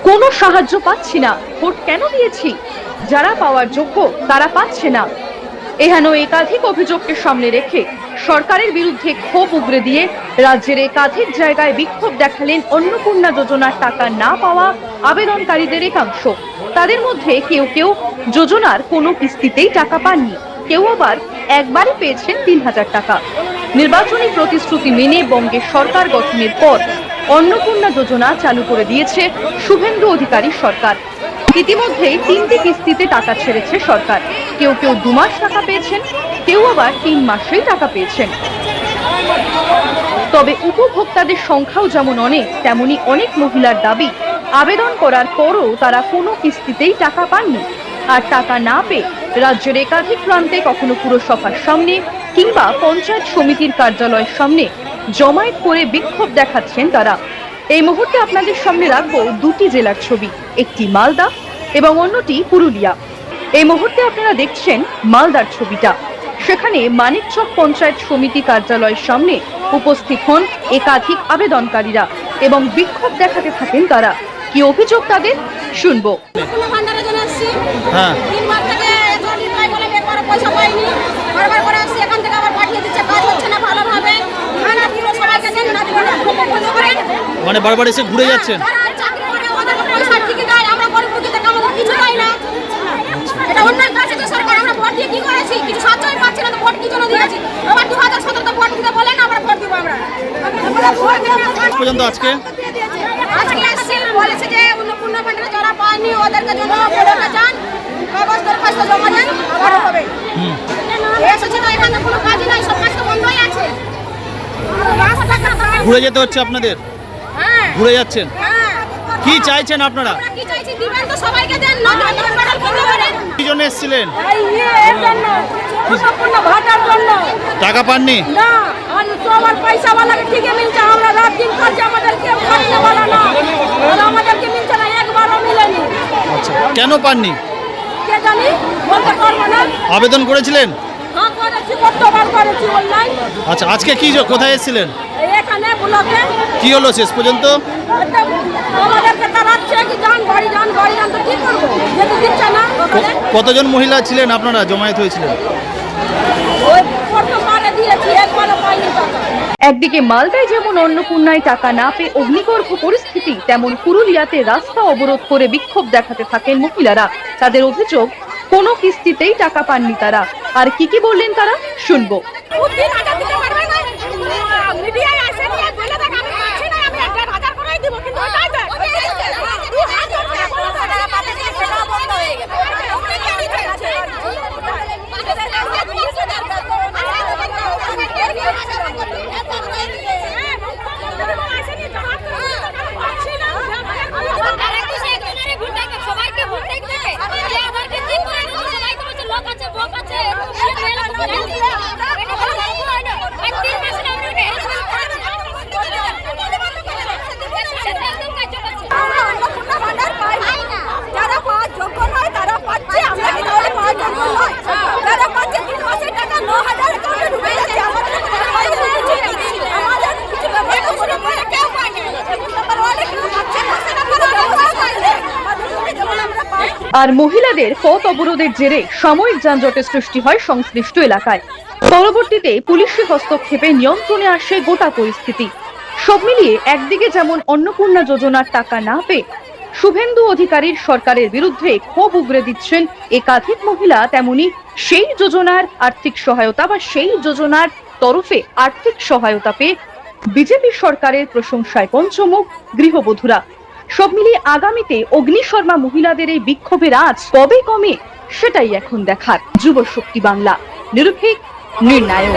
কোনো সাহায্য পাচ্ছি না, ভোট কেন দিয়েছি, যারা পাওয়ার যোগ্য তারা পাচ্ছে না। এহেন একাধিক অভিযোগকে সামনে রেখে সরকারের বিরুদ্ধে ক্ষোভ উগরে দিয়ে রাজ্যের একাধিক জায়গায় বিক্ষোভ দেখালেন অন্নপূর্ণা যোজনার টাকা না পাওয়া আবেদনকারীদের একাংশ। তাদের মধ্যে কেউ কেউ যোজনার কোনো কিস্তিতেই টাকা পাননি, কেউ আবার একবারই পেয়েছেন ৩,০০০ টাকা। নির্বাচনী প্রতিশ্রুতি মেনে বঙ্গের সরকার গঠনের পর অন্নপূর্ণা যোজনা চালু করে দিয়েছে শুভেন্দু অধিকারী সরকার। ইতিমধ্যেই ৩টি কিস্তিতে টাকা ছেড়েছে সরকার। কেউ কেউ ২ মাস টাকা পেয়েছেন, কেউ আবার ৩ মাসেই টাকা পেয়েছেন। তবে উপভোক্তাদের সংখ্যাও যেমন অনেক, তেমনি অনেক মহিলার দাবি আবেদন করার পরও তারা কোনো কিস্তিতেই টাকা পাননি। আর টাকা না পেয়ে রাজ্যের একাধিক প্রান্তে কখনো পুরসভার সামনে কিংবা পঞ্চায়েত সমিতির কার্যালয়ের সামনে জমায়েত করে বিক্ষোভ দেখাচ্ছেন তারা। এই মুহূর্তে আপনাদের সামনে রাখবো দুটি জেলার ছবি, একটি মালদা এবং অন্যটি পুরুলিয়া। এই মুহূর্তে আপনারা দেখছেন মালদার ছবিটা। সেখানে মানিকচক পঞ্চায়েত সমিতি কার্যালয়ের সামনে উপস্থিত হন একাধিক আবেদনকারীরা এবং বিক্ষোভ দেখাতে থাকেন তারা। কি অভিযোগ তাদের শুনবো। মানে বারবার এসে ঘুরে যাচ্ছেন। পর্যন্ত আজকে বলেছে যে অন্নপূর্ণা ভান্ডারে যারা পায়নি ওদেরকে জন্য বড়টা যান কাগজ দরখাস্ত জমা দেন আবার হবে। এসেছে তো এখানে কোনো কাজ নাই, সব কাজ তো বন্ধই আছে। ঘুরে যেতে হচ্ছে আপনাদের? হ্যাঁ ঘুরে যাচ্ছেন। হ্যাঁ কি চাইছেন আপনারা? আমরা কি চাইছি, দিবেন তো সবাইকে দেন, না দিবেন মেডাল করতে পারেন। কি জন্য এসেছিলেন? এর জন্য অন্নপূর্ণা ভাতার জন্য। টাকা পাননি? না, আর সবার পয়সা वाला ঠিকই মিলছে, আমরা রাত দিন করছি, আমাদেরকে খাইতে वाला না, আর আমাদেরকে মিলছে না, একবারও মিলেনি। আচ্ছা, কেন পাননি? কে জানি, বলতে পারবো না। আবেদন করেছিলেন? হ্যাঁ করেছি, কতবার করেছি অনলাইন। আচ্ছা, আজকে কি কোথায় এসেছিলেন? এখানে ব্লকে। কি হলো শেষ পর্যন্ত? আমাদেরকে তাড়াচ্ছে কি যান বাড়ি যান, বাড়ি যান, তো কি করবো, যেতে দিচ্ছে না। কতজন মহিলা ছিলেন আপনারা জমায়েত হয়েছিলেন? ওই প্রথমবারে দিয়েছি, একবারও পাইনি টাকা। একদিকে মালদায় যেমন অন্নপূর্ণায় টাকা না পেয়ে অগ্নিগর্ভ পরিস্থিতি, তেমন পুরুলিয়াতে রাস্তা অবরোধ করে বিক্ষোভ দেখাতে থাকেন মহিলারা। তাদের অভিযোগ কোনো কিস্তিতেই টাকা পাননি তারা। আর কি কি বললেন তারা শুনবো। আর মহিলাদের পথ অবরোধের জেরে সাময়িক যানজটের সৃষ্টি হয় সংশ্লিষ্ট এলাকায়। পরবর্তীতে পুলিশি হস্তক্ষেপে নিয়ন্ত্রণে আসে গোটা পরিস্থিতি। সব মিলিয়ে একদিকে যেমন অন্নপূর্ণা যোজনার টাকা না পেয়ে শুভেন্দু অধিকারীর সরকারের বিরুদ্ধে ক্ষোভ উগরে দিচ্ছেন একাধিক মহিলা, তেমনি সেই যোজনার আর্থিক সহায়তা বা সেই যোজনার তরফে আর্থিক সহায়তা পেয়ে বিজেপি সরকারের প্রশংসায় পঞ্চমুখ গৃহবধূরা। সব মিলিয়ে আগামীতে অগ্নিশর্মা মহিলাদের এই বিক্ষোভের আঁচ কবে কমে সেটাই এখন দেখার। যুব শক্তি বাংলা, নিরপেক্ষ, নির্ণায়ক।